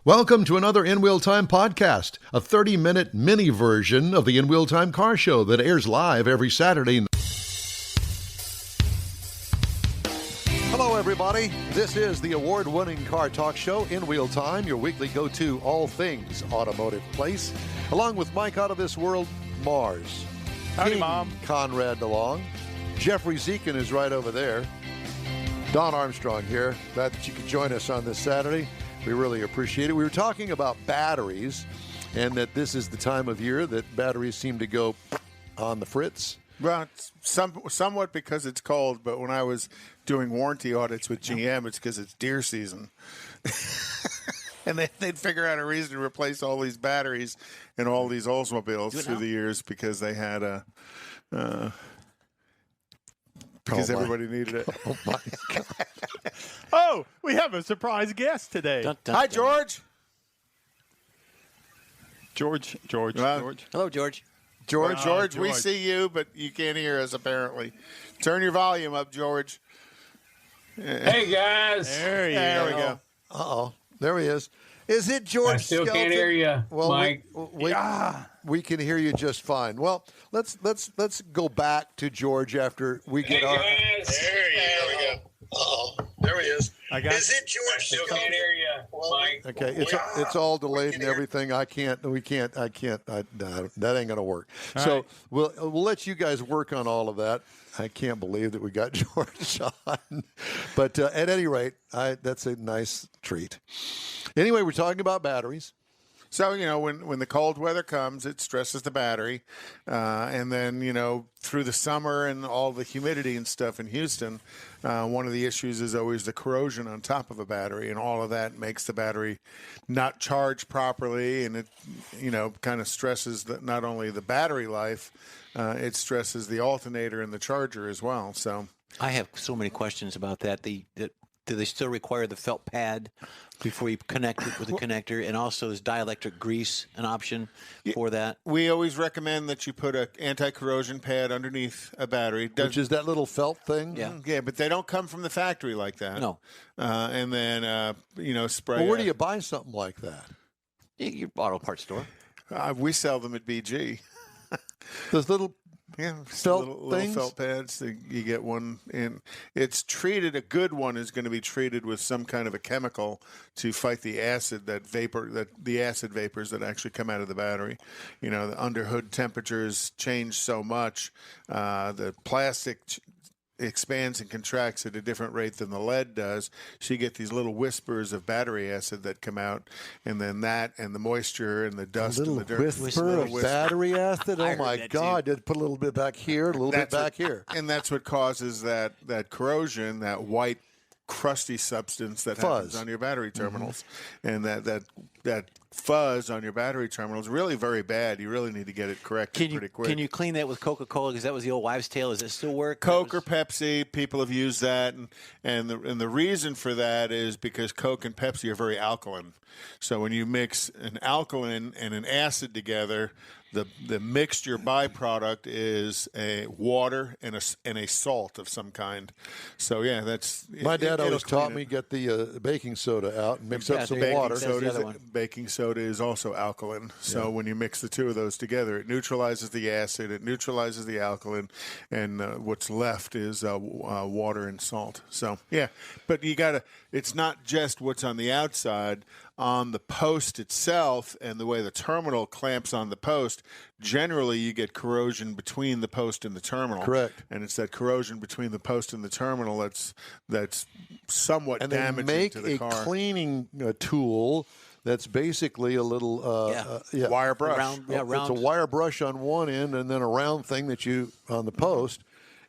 Welcome to another In Wheel Time podcast, a 30-minute mini version of the In Wheel Time car show that airs live every Saturday. Hello, everybody. This is the award-winning car talk show, In Wheel Time, your weekly go-to all things automotive place, along with Mike out of this world, Mars. Howdy, Mom. Konrad DeLong. Jeffrey Zekin is right over there. Don Armstrong here. Glad that you could join us on this Saturday. We really appreciate it. We were talking about batteries, and that this is the time of year that batteries seem to go on the fritz. Well, it's somewhat because it's cold, but when I was doing warranty audits with GM, it's because it's deer season. And they'd figure out a reason to replace all these batteries in all these Oldsmobiles through the years because they had a... because everybody needed it. Oh, my God. Oh, we have a surprise guest today. Dun, dun, Hi, dun. George. George. Hello, George. George, we see you, but you can't hear us, apparently. Turn your volume up, George. Hey, guys. There we go. Uh-oh. There he is. Is it George I still Skelton? can't hear you, well, Mike. We can hear you just fine. Well, let's go back to George after we get our... Guys. There we go. Uh-oh. There he is. Is it George I still Skelton? can't hear you, Mike. Okay, it's all delayed and everything. That ain't going to work. All So right. we'll let you guys work on all of that. I can't believe that we got George on. But at any rate, that's a nice treat. Anyway, we're talking about batteries. So, when the cold weather comes, it stresses the battery. And then, through the summer and all the humidity and stuff in Houston, one of the issues is always the corrosion on top of a battery. And all of that makes the battery not charge properly. And it, kind of stresses not only the battery life, it stresses the alternator and the charger as well. So I have so many questions about that. Do they still require the felt pad before you connect it with the connector? And also, is dielectric grease an option for that? we always recommend that you put an anti-corrosion pad underneath a battery. Which is that little felt thing? Yeah. Yeah, but they don't come from the factory like that. No. And then, spray. Well, where do you buy something like that? Your auto parts store. We sell them at BG. Those little... Felt Felt little things? felt pads. You get one, and it's treated. A good one is going to be treated with some kind of a chemical to fight the acid, the acid vapors that actually come out of the battery. The underhood temperatures change so much. The plastic expands and contracts at a different rate than the lead does. So you get these little whispers of battery acid that come out, and then that and the moisture and the dust and the dirt. Whisper of battery acid? Oh, my God. Did put a little bit back here, a little bit back here. And that's what causes that corrosion, that white, crusty substance that happens on your battery terminals. And that fuzz on your battery terminal is really very bad. You really need to get it corrected pretty quick. Can you clean that with Coca-Cola? Because that was the old wives' tale. Does it still work? Coke or Pepsi, people have used that, and the reason for that is because Coke and Pepsi are very alkaline. So when you mix an alkaline and an acid together, the mixture byproduct is a water and a salt of some kind. So yeah, that's my dad always taught me get the baking soda out and mix up some water. Baking soda is also alkaline. So when you mix the two of those together, it neutralizes the acid, it neutralizes the alkaline, and what's left is water and salt. So yeah, but you gotta. It's not just what's on the outside. On the post itself and the way the terminal clamps on the post, generally you get corrosion between the post and the terminal. Correct. And it's that corrosion between the post and the terminal that's somewhat damaging to the car. And they make a cleaning tool that's basically a little wire brush. It's a wire brush on one end and then a round thing that you on the post,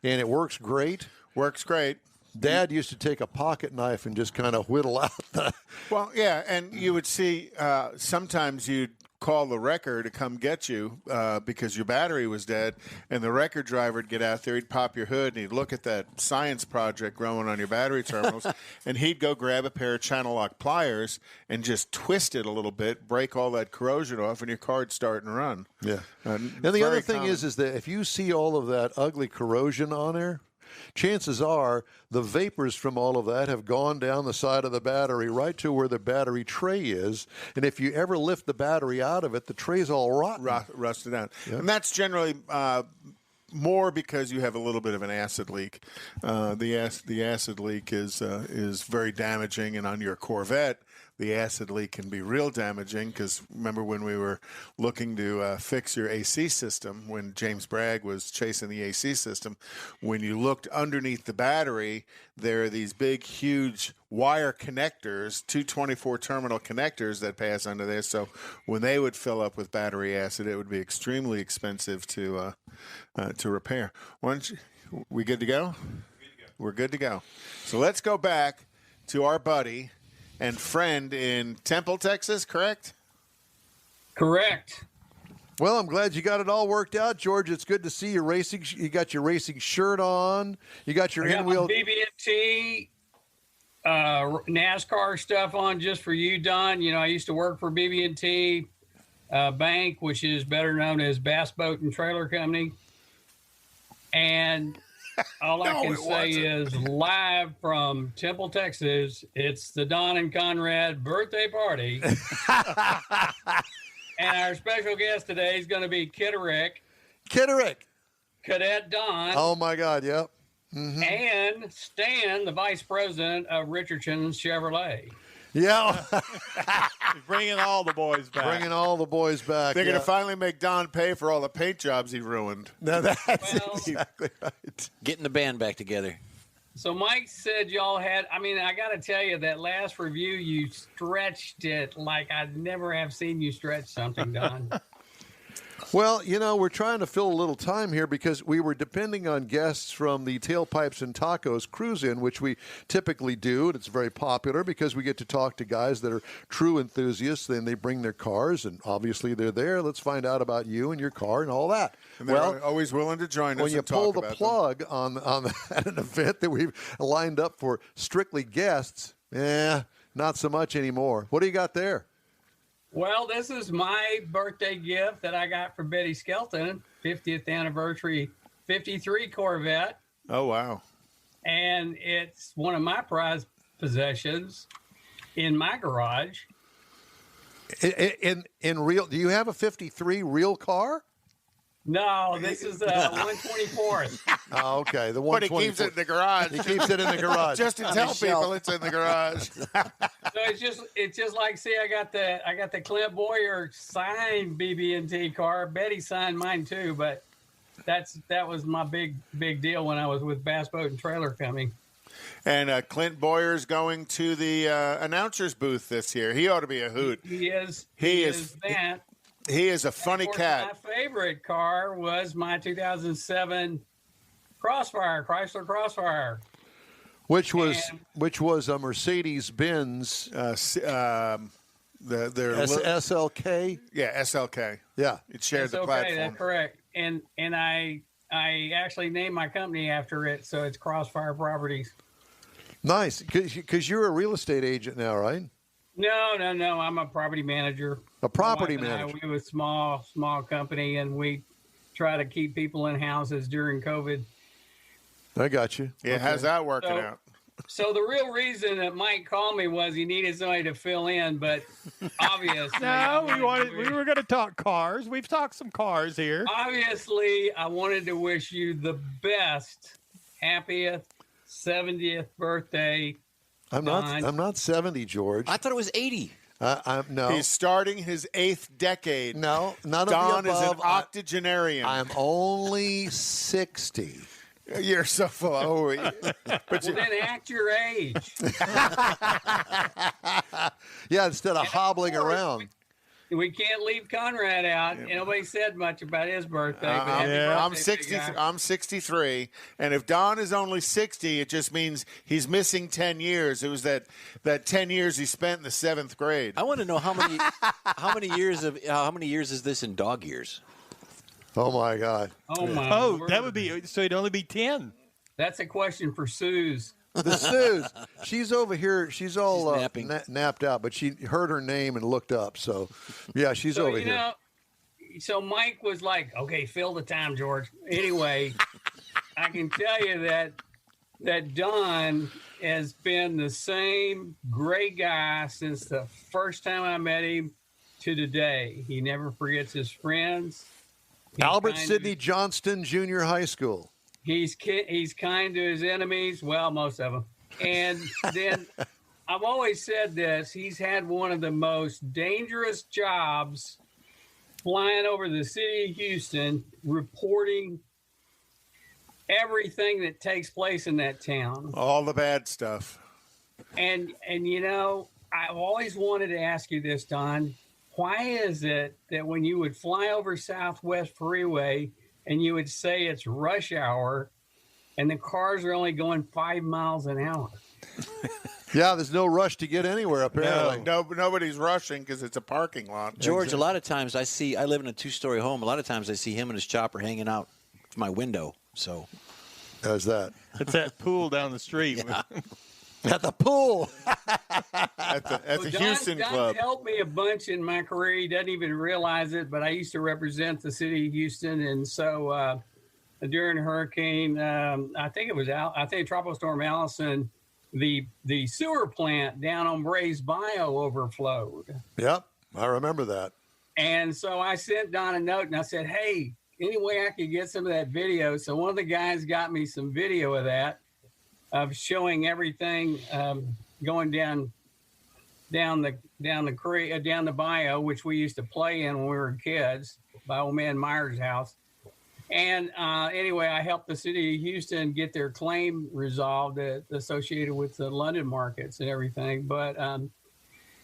and it works great. Works great. Dad used to take a pocket knife and just kind of whittle out the... Well, yeah, and you would see sometimes you'd call the wrecker to come get you because your battery was dead, and the wrecker driver would get out there, he'd pop your hood, and he'd look at that science project growing on your battery terminals, and he'd go grab a pair of channel lock pliers and just twist it a little bit, break all that corrosion off, and your car would start and run. Yeah. And the other thing is that if you see all of that ugly corrosion on there, chances are the vapors from all of that have gone down the side of the battery right to where the battery tray is. And if you ever lift the battery out of it, the tray's all rotten. Rusted out. Yep. And that's generally more because you have a little bit of an acid leak. The acid leak is very damaging, and on your Corvette, the acid leak can be real damaging because remember when we were looking to fix your AC system, when James Bragg was chasing the AC system, when you looked underneath the battery, there are these big, huge wire connectors, 224 terminal connectors that pass under there. So when they would fill up with battery acid, it would be extremely expensive to repair. We good to go? We're good to go. So let's go back to our buddy and friend in Temple, Texas, correct? Correct. Well, I'm glad you got it all worked out, George. It's good to see you racing. You got your racing shirt on. You got your in-wheel BB&T NASCAR stuff on just for you, Don. You know, I used to work for BB&T Bank, which is better known as Bass Boat and Trailer Company. And all I can say is live from Temple, Texas, it's the Don and Konrad birthday party. And our special guest today is going to be Cadet Don. Oh, my God, yep. Mm-hmm. And Stan, the vice president of Richardson's Chevrolet. Yeah. Bringing all the boys back. They're going to finally make Don pay for all the paint jobs he ruined. No, that's exactly right. Getting the band back together. So Mike said y'all had, I mean, I got to tell you, that last review, you stretched it like I'd never have seen you stretch something, Don. Well, you know, we're trying to fill a little time here because we were depending on guests from the Tailpipes and Tacos cruise-in, which we typically do, and it's very popular because we get to talk to guys that are true enthusiasts, and they bring their cars, and obviously they're there. Let's find out about you and your car and all that. And they're always willing to join us. When you pull the plug on at an event that we've lined up for strictly guests, not so much anymore. What do you got there? Well, this is my birthday gift that I got for Betty Skelton, 50th anniversary 53 Corvette. Oh, wow. And it's one of my prized possessions in my garage. In real, do you have a 53 real car? No, this is 124th. Oh, okay. The 124th. But he keeps it in the garage. He keeps it in the garage. Just to tell people it's in the garage. So it's just like, see, I got the Clint Boyer signed BB&T car. Betty signed mine too, but that was my big deal when I was with Bass Boat and Trailer Company. And Clint Boyer's going to the announcer's booth this year. He ought to be a hoot. He is that. He is a funny cat. My favorite car was my 2007 Crossfire, Chrysler Crossfire. Which was a Mercedes-Benz their SLK. Yeah, SLK. Yeah, it shared the SLK, platform. That's correct. And I actually named my company after it, so it's Crossfire Properties. Nice, because you're a real estate agent now, right? No. I'm a property manager. A property manager. We have a small company, and we try to keep people in houses during COVID. I got you. Yeah, okay. How's that working out? So the real reason that Mike called me was he needed somebody to fill in, but obviously... No, we were going to talk cars. We've talked some cars here. Obviously, I wanted to wish you the best, happiest 70th birthday. I'm not 70, George. I thought it was 80. No. He's starting his 8th decade. No, none Don of the above. Don is an octogenarian. I'm only 60. You're so full of But then act your age. Yeah, instead of hobbling around. We can't leave Konrad out. Yeah. Nobody said much about his birthday. I'm 60. I'm 63, and if Don is only 60, it just means he's missing 10 years. It was that 10 years he spent in the 7th grade. I want to know how many years is this in dog years? Oh my God! Oh my! Oh, word. that would be so. It'd only be 10. That's a question for Suze. The Suze, she's over here. She's all napped out, but she heard her name and looked up. So, yeah, she's over here. So Mike was like, "Okay, fill the time, George." Anyway, I can tell you that Don has been the same great guy since the first time I met him to today. He never forgets his friends. Albert Sidney Johnston Junior High School. He's kind to his enemies. Well, most of them. And then I've always said this. He's had one of the most dangerous jobs flying over the city of Houston, reporting everything that takes place in that town. All the bad stuff. And you know, I've always wanted to ask you this, Don. Why is it that when you would fly over Southwest Freeway and you would say it's rush hour and the cars are only going 5 miles an hour? Yeah, there's no rush to get anywhere, apparently. No, nobody's rushing because it's a parking lot. George, a lot of times I live in a 2-story home. A lot of times I see him and his chopper hanging out my window. So how's that? It's that pool down the street. Yeah. At the pool. At the Houston Don club. helped me a bunch in my career. He doesn't even realize it, but I used to represent the city of Houston. And so during Hurricane, I think Tropical Storm Allison, the sewer plant down on Brays Bayou overflowed. Yep, I remember that. And so I sent Don a note and I said, hey, any way I could get some of that video. So one of the guys got me some video of that, of showing everything going down the creek, down the bayou, which we used to play in when we were kids, by old man Meyer's house. And anyway, I helped the city of Houston get their claim resolved associated with the London markets and everything. But I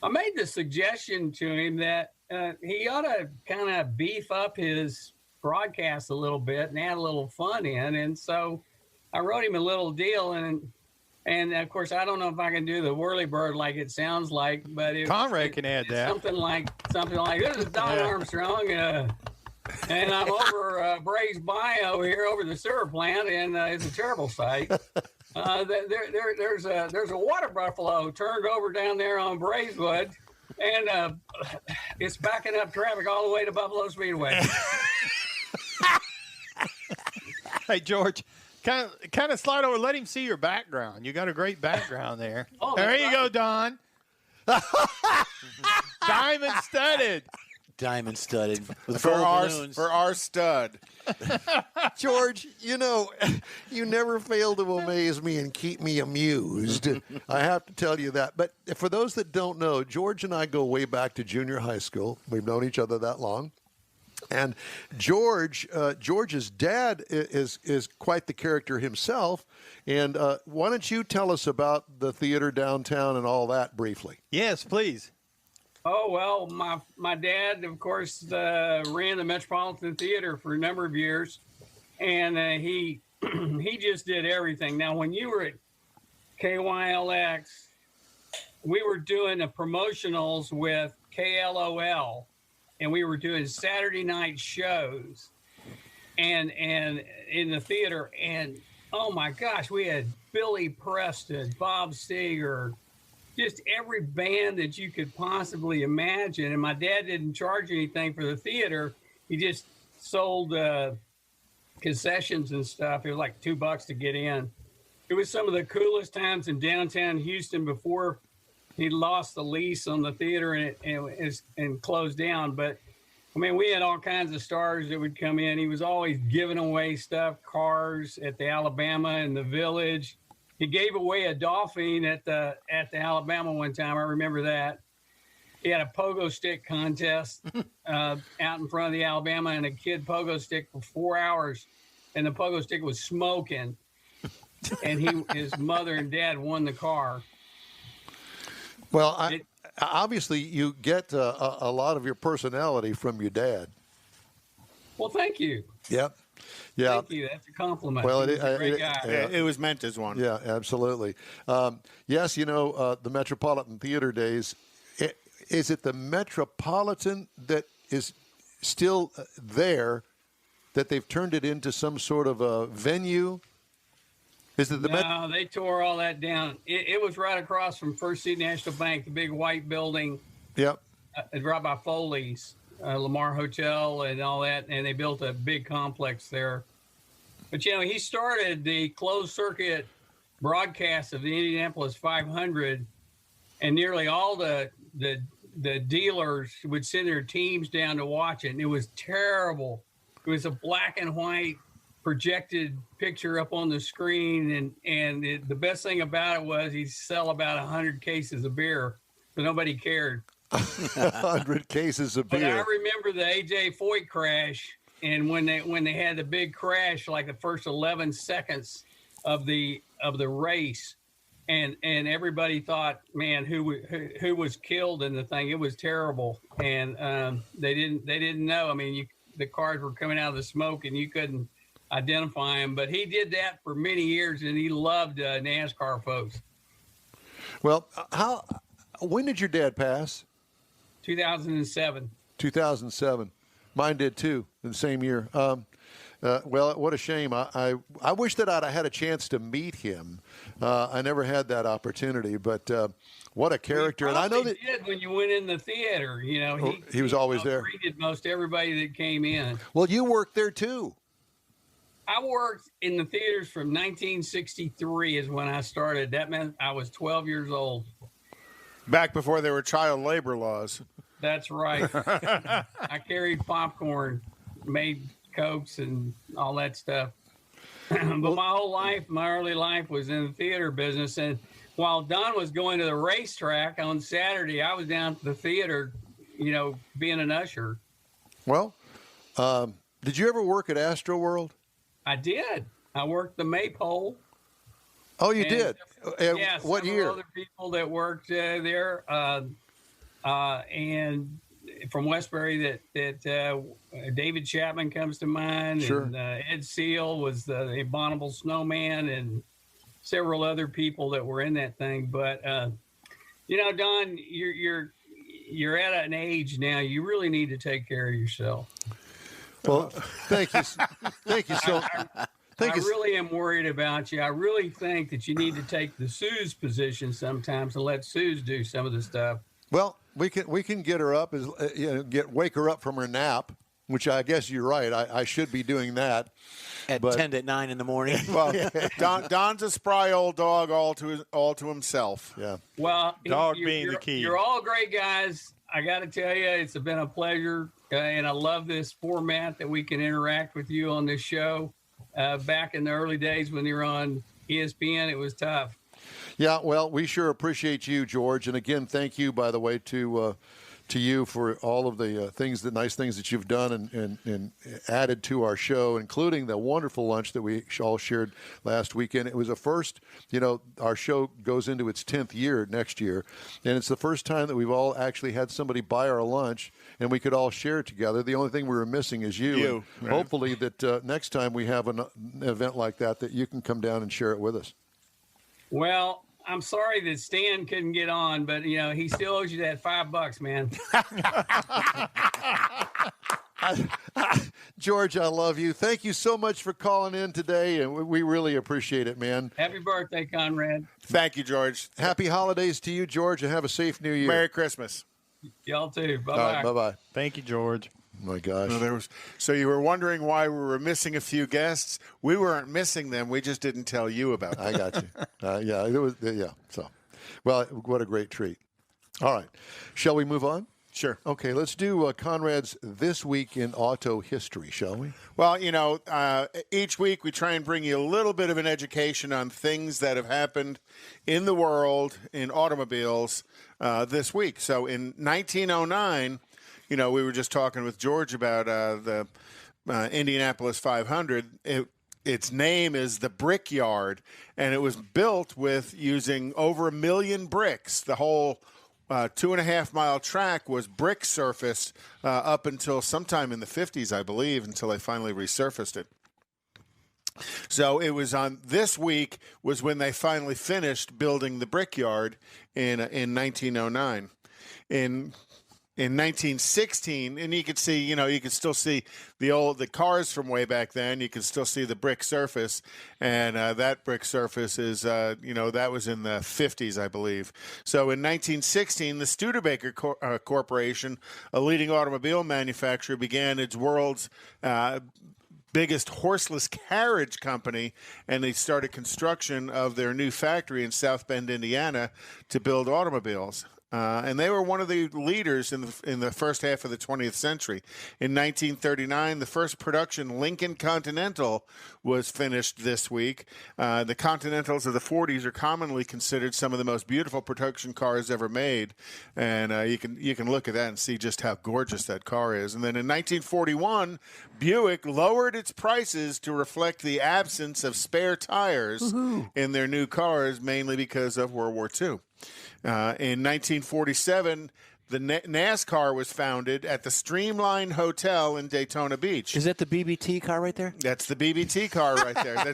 made the suggestion to him that he ought to kind of beef up his broadcast a little bit and add a little fun in. And so I wrote him a little deal, and of course I don't know if I can do the whirly bird like it sounds like, but Conrad can add that. Something like this is Don Armstrong, and I'm over Brays Bayou here over the sewer plant, and it's a terrible sight. There's a water buffalo turned over down there on Braeswood, and it's backing up traffic all the way to Buffalo Speedway. Hey, George, kind of slide over. Let him see your background. You got a great background there. Oh, there that's you go, Don. Diamond studded. Diamond studded with For balloons. our stud. George, you know, you never fail to amaze me and keep me amused. I have to tell you that. But for those that don't know, George and I go way back to junior high school. We've known each other that long. And George's dad is quite the character himself. And why don't you tell us about the theater downtown and all that briefly? Yes, please. Oh, well, my dad, of course, ran the Metropolitan Theater for a number of years, and he just did everything. Now, when you were at KYLX, we were doing the promotionals with KLOL, and we were doing Saturday night shows and in the theater. And, oh, my gosh, we had Billy Preston, Bob Seger, just every band that you could possibly imagine. And my dad didn't charge anything for the theater. He just sold concessions and stuff. It was like $2 to get in. It was some of the coolest times in downtown Houston before he lost the lease on the theater and closed down. But I mean, we had all kinds of stars that would come in. He was always giving away stuff, cars at the Alabama and the Village. He gave away a dolphin at the Alabama one time. I remember that. He had a pogo stick contest out in front of the Alabama, and a kid pogo stick for 4 hours, and the pogo stick was smoking. And his mother and dad won the car. Well, obviously you get a lot of your personality from your dad. Well, thank you. Yep. Yeah. Thank you. That's a compliment. Well, He's a great guy. It was meant as one. Yeah, absolutely. Yes, you know, the Metropolitan Theater days, is it the Metropolitan that is still there, that they've turned it into some sort of a venue? Is it the No, they tore all that down. It was right across from First City National Bank, the big white building. Yep. Right by Foley's. Lamar Hotel and all that, and they built a big complex there. But he started the closed circuit broadcast of the Indianapolis 500, and nearly all the dealers would send their teams down to watch it. And it was terrible. It was a black and white projected picture up on the screen, and the best thing about it was he'd sell about 100 cases of beer, but nobody cared. 100 cases of beer. But I remember the AJ Foyt crash. And when they had the big crash, like the first 11 seconds of the race, and everybody thought, man, who was killed in the thing? It was terrible, and they didn't know. I mean, the cars were coming out of the smoke, and you couldn't identify them. But he did that for many years, and he loved NASCAR folks. Well, when did your dad pass? 2007. 2007. Mine did too, in the same year. Well, what a shame. I wish that I'd had a chance to meet him. I never had that opportunity, but what a character! And I know that did when you went in the theater. He was always there. Greeted most everybody that came in. Well, you worked there too. I worked in the theaters from 1963 is when I started. That meant I was 12 years old. Back before there were child labor laws. That's right. I carried popcorn, made Cokes and all that stuff. But my whole life, my early life was in the theater business. And while Don was going to the racetrack on Saturday, I was down at the theater, being an usher. Well, did you ever work at Astro World? I did. I worked the Maypole. Oh, you did? Yeah, what year? Other people that worked there. And from Westbury that David Chapman comes to mind. Sure. And Ed Seal was the Abominable Snowman, and several other people that were in that thing. But Don, you're at an age now. You really need to take care of yourself. Well, thank you. Thank you so. I really am worried about you. I really think that you need to take the Sue's position sometimes and let Sue's do some of the stuff. Well, we can get her up, wake her up from her nap, which I guess you're right. I should be doing that. At 10 to 9 in the morning. Well, Don's a spry old dog all to himself. Yeah. Well, dog being the key. You're all great guys. I got to tell you, it's been a pleasure, and I love this format that we can interact with you on this show. Back in the early days when you were on ESPN, it was tough. Yeah, well, we sure appreciate you, George. And again, thank you, by the way, to you for all of the nice things that you've done and added to our show, including the wonderful lunch that we all shared last weekend. It was a first, our show goes into its 10th year next year, and it's the first time that we've all actually had somebody buy our lunch and we could all share it together. The only thing we were missing is you. Right. Hopefully that next time we have an event like that you can come down and share it with us. Well, I'm sorry that Stan couldn't get on, but he still owes you that $5, man. George, I love you. Thank you so much for calling in today, and we really appreciate it, man. Happy birthday, Conrad. Thank you, George. Happy holidays to you, George, and have a safe New Year. Merry Christmas. Y'all too. Bye-bye. All right, bye-bye. Thank you, George. Oh my gosh. So you were wondering why we were missing a few guests. We weren't missing them. We just didn't tell you about them. I got you. So, well, what a great treat. All right. Shall we move on? Sure. Okay, let's do Conrad's This Week in Auto History, shall we? Well, each week we try and bring you a little bit of an education on things that have happened in the world in automobiles this week. So in 1909, we were just talking with George about the Indianapolis 500. Its name is the Brickyard, and it was built with using over 1 million bricks. The whole 2.5 mile track was brick surfaced up until sometime in the 50s, I believe, until they finally resurfaced it. So it was on this week was when they finally finished building the Brickyard in 1909. In 1916, and you could see, you could still see the cars from way back then. You could still see the brick surface, and that brick surface is, that was in the 50s, I believe. So in 1916, the Studebaker Corporation, a leading automobile manufacturer, began its world's biggest horseless carriage company, and they started construction of their new factory in South Bend, Indiana, to build automobiles. And they were one of the leaders in the first half of the 20th century. In 1939, the first production Lincoln Continental was finished this week. The Continentals of the 40s are commonly considered some of the most beautiful production cars ever made, and you can look at that and see just how gorgeous that car is. And then in 1941, Buick lowered its prices to reflect the absence of spare tires in their new cars, mainly because of World War II. In 1947, the NASCAR was founded at the Streamline Hotel in Daytona Beach. Is that the BBT car right there? That's the BBT car right there.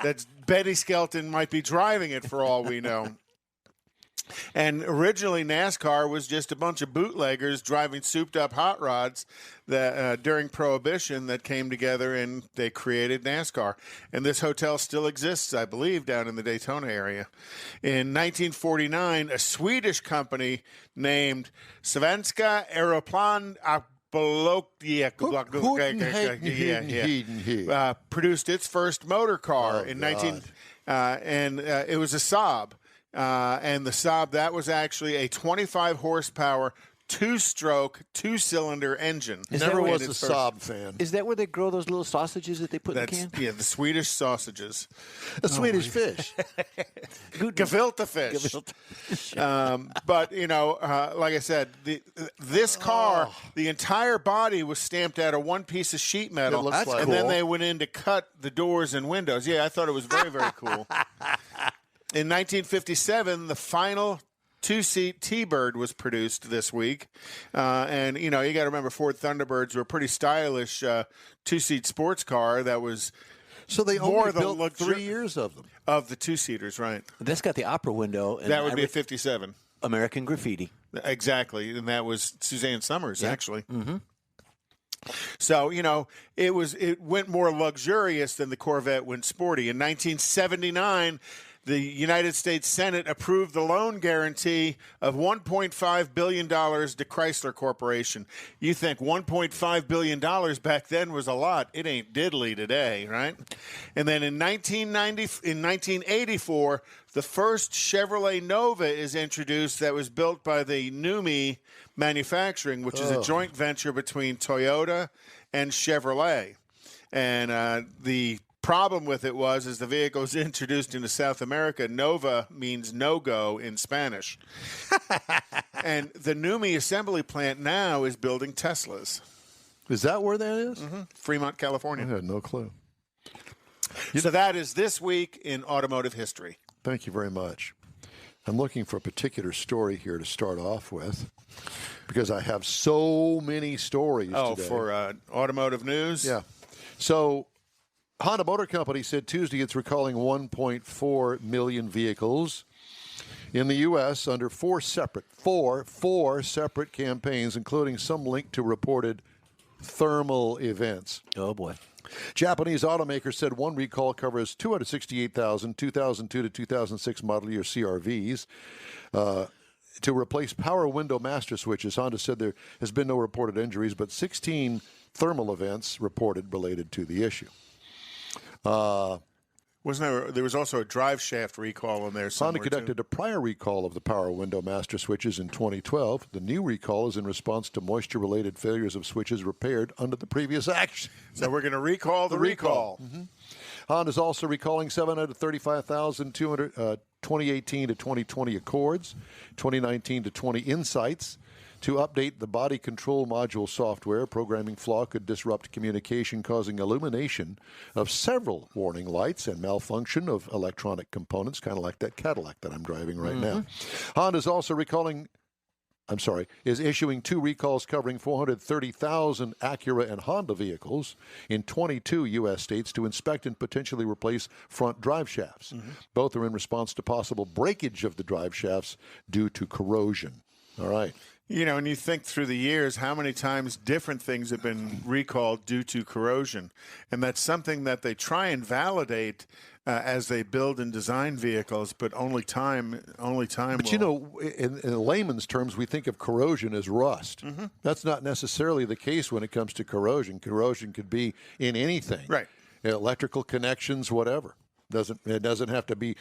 That's Betty Skelton might be driving it for all we know. And originally, NASCAR was just a bunch of bootleggers driving souped-up hot rods that during Prohibition that came together and they created NASCAR. And this hotel still exists, I believe, down in the Daytona area. In 1949, a Swedish company named Svenska Aeroplan produced its first motor car in it was a Saab. And the Saab, that was actually a 25 horsepower, two-stroke, two-cylinder engine. Never was a Saab fan. Is that where they grow those little sausages that they put in the can? Yeah, the Swedish sausages. The Swedish fish. Gefilte fish. But, like I said, this car, the entire body was stamped out of one piece of sheet metal. And then they went in to cut the doors and windows. Yeah, I thought it was very, very cool. In 1957, the final two-seat T-Bird was produced this week. And, you got to remember Ford Thunderbirds were a pretty stylish two-seat sports car that was so they more only built 3 years of them. Of the two-seaters, right. That's got the opera window. And that would be a 57. American Graffiti. Exactly. And that was Suzanne Summers, actually. Mm-hmm. So, it went more luxurious than the Corvette went sporty. In 1979, the United States Senate approved the loan guarantee of $1.5 billion to Chrysler Corporation. You think $1.5 billion back then was a lot. It ain't diddly today, right? And then in 1984, the first Chevrolet Nova is introduced that was built by the NUMMI Manufacturing, which is a joint venture between Toyota and Chevrolet. And the problem with it is the vehicle was introduced into South America. Nova means no-go in Spanish. And the NUMMI assembly plant now is building Teslas. Is that where that is? Mm-hmm. Fremont, California. I had no clue. So that is this week in automotive history. Thank you very much. I'm looking for a particular story here to start off with because I have so many stories today. For automotive news? Yeah. So Honda Motor Company said Tuesday it's recalling 1.4 million vehicles in the U.S. under four separate campaigns, including some linked to reported thermal events. Oh, boy. Japanese automakers said one recall covers 268,000 2002 to 2006 model year CRVs to replace power window master switches. Honda said there has been no reported injuries, but 16 thermal events reported related to the issue. There was also a drive shaft recall in there somewhere. Honda conducted a prior recall of the power window master switches in 2012. The new recall is in response to moisture-related failures of switches repaired under the previous action. So we're going to recall the recall. Mm-hmm. Honda's also recalling 735,200 2018 to 2020 Accords, 2019 to 20 Insights, to update the body control module software. Programming flaw could disrupt communication, causing illumination of several warning lights and malfunction of electronic components, kind of like that Cadillac that I'm driving right now. Honda's also is issuing two recalls covering 430,000 Acura and Honda vehicles in 22 U.S. states to inspect and potentially replace front drive shafts. Both are in response to possible breakage of the drive shafts due to corrosion. All right. And you think through the years how many times different things have been recalled due to corrosion. And that's something that they try and validate as they build and design vehicles, but only time. But in layman's terms, we think of corrosion as rust. Mm-hmm. That's not necessarily the case when it comes to corrosion. Corrosion could be in anything, right? Electrical connections, whatever. It doesn't have to be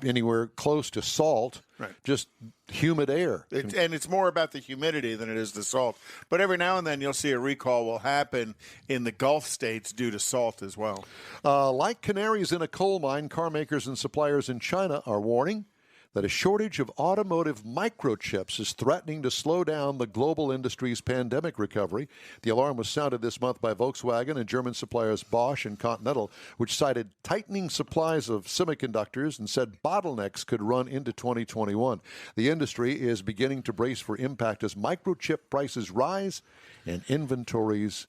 anywhere close to salt. Right. Just humid air. And it's more about the humidity than it is the salt. But every now and then you'll see a recall will happen in the Gulf states due to salt as well. Like canaries in a coal mine, car makers and suppliers in China are warning that a shortage of automotive microchips is threatening to slow down the global industry's pandemic recovery. The alarm was sounded this month by Volkswagen and German suppliers Bosch and Continental, which cited tightening supplies of semiconductors and said bottlenecks could run into 2021. The industry is beginning to brace for impact as microchip prices rise and inventories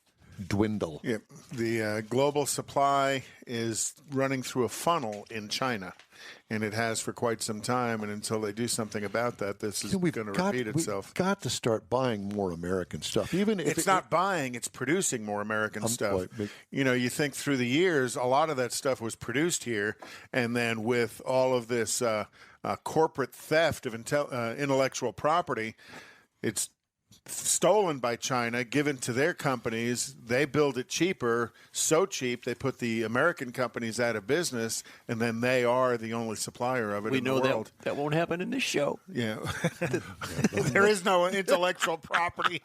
dwindle. Yeah, the global supply is running through a funnel in China, and it has for quite some time. And until they do something about that, this is going to repeat itself. We've got to start buying more American stuff. Even if it's not buying, it's producing more American stuff. You think through the years, a lot of that stuff was produced here, and then with all of this corporate theft of intellectual property, it's stolen by China, given to their companies. They build it cheaper, so cheap they put the American companies out of business, and then they are the only supplier of it in the world. We know that won't happen in this show. Yeah. There is no intellectual property.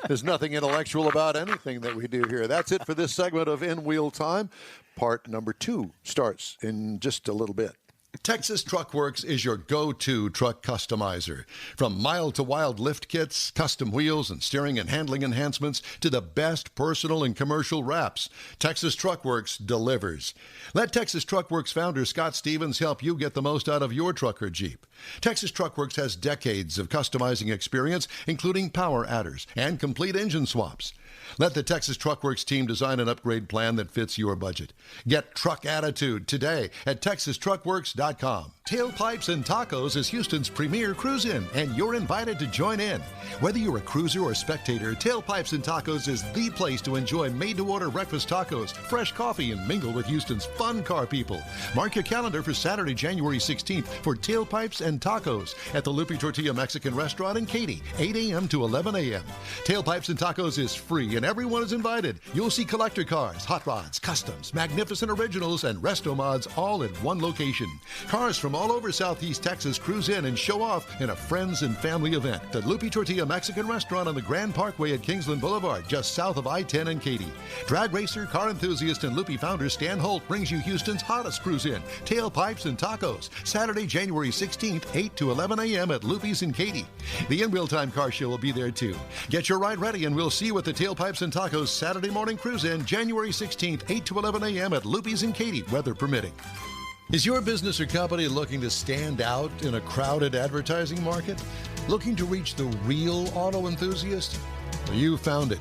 There's nothing intellectual about anything that we do here. That's it for this segment of In Wheel Time. Part number 2 starts in just a little bit. Texas Truck Works is your go-to truck customizer. From mild-to-wild lift kits, custom wheels, and steering and handling enhancements to the best personal and commercial wraps, Texas Truck Works delivers. Let Texas Truck Works founder Scott Stevens help you get the most out of your truck or Jeep. Texas Truck Works has decades of customizing experience, including power adders and complete engine swaps. Let the Texas Truck Works team design an upgrade plan that fits your budget. Get truck attitude today at TexasTruckWorks.com. Tailpipes and Tacos is Houston's premier cruise-in, and you're invited to join in. Whether you're a cruiser or spectator, Tailpipes and Tacos is the place to enjoy made-to-order breakfast tacos, fresh coffee, and mingle with Houston's fun car people. Mark your calendar for Saturday, January 16th for Tailpipes and Tacos at the Lupe Tortilla Mexican Restaurant in Katy, 8 a.m. to 11 a.m. Tailpipes and Tacos is free, and everyone is invited. You'll see collector cars, hot rods, customs, magnificent originals, and resto mods all at one location. Cars from all over Southeast Texas cruise in and show off in a friends and family event. The Lupe Tortilla Mexican Restaurant on the Grand Parkway at Kingsland Boulevard, just south of I-10 and Katy. Drag racer, car enthusiast, and Lupe founder Stan Holt brings you Houston's hottest cruise in, Tailpipes and Tacos, Saturday, January 16th, 8 to 11 a.m. at Lupe's in Katy. The In Wheel Time Car Show will be there too. Get your ride ready, and we'll see you at the Tailpipes and Tacos Saturday morning cruise in, January 16th, 8 to 11 a.m. at Lupe's in Katy, weather permitting. Is your business or company looking to stand out in a crowded advertising market? Looking to reach the real auto enthusiast? Well, you found it.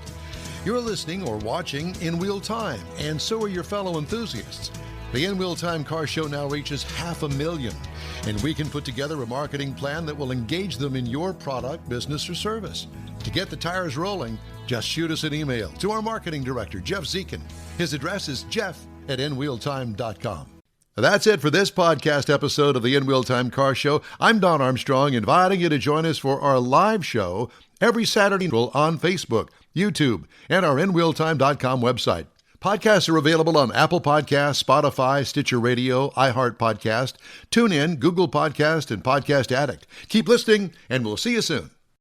You're listening or watching In Wheel Time, and so are your fellow enthusiasts. The In Wheel Time Car Show now reaches 500,000, and we can put together a marketing plan that will engage them in your product, business, or service. To get the tires rolling, just shoot us an email to our marketing director, Jeff Zekin. His address is jeff@inwheeltime.com. That's it for this podcast episode of the In Wheel Time Car Show. I'm Don Armstrong, inviting you to join us for our live show every Saturday on Facebook, YouTube, and our InWheelTime.com website. Podcasts are available on Apple Podcasts, Spotify, Stitcher Radio, iHeart Podcast, TuneIn, Google Podcast, and Podcast Addict. Keep listening, and we'll see you soon.